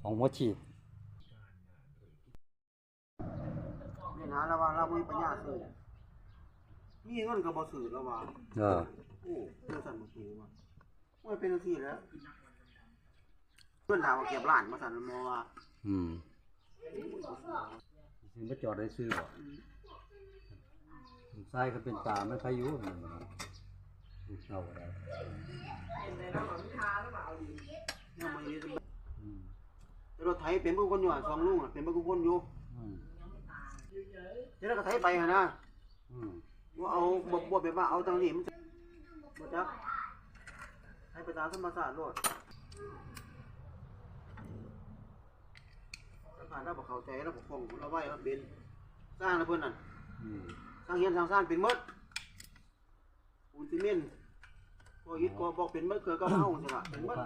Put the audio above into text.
ของหัวฉีดนี่นะแล้วว่าเราไม่มีปัญญาซื้อมีเงินก็บ่ซื้อแล้วว่าโอ้เรื่องสั่นบ่ซื้อว่าโอ้ยเป็นจังซี่แล้วเพิ่นถามว่าเก็บล้านมาสั่นมอว่าซื้อมาจอดได้ซื้อบ่ทรายก็เป็นตาไม่พายุเอาได้แต่รถไถเป็นบางคนอยู่สองลุงเป็นบางคนอยู่เดี๋ยวเราก็ไถไปนะว่าเอาบ่แบบว่าเอาทางนี้มันบ่จักให้ไปตามธรรมชาติโลดถ้าผ่านเราบ่เข้าใจแล้วบ่คงเราไว้ว่าเป็นสร้างนะเพิ่นนั่นสร้างเฮียนสร้างซ่านเป็นหมดปูนซีเมนต์ก็อิฐก็บอกเป็นหมดเคยก็เฮาจังล่ะเป็นหมด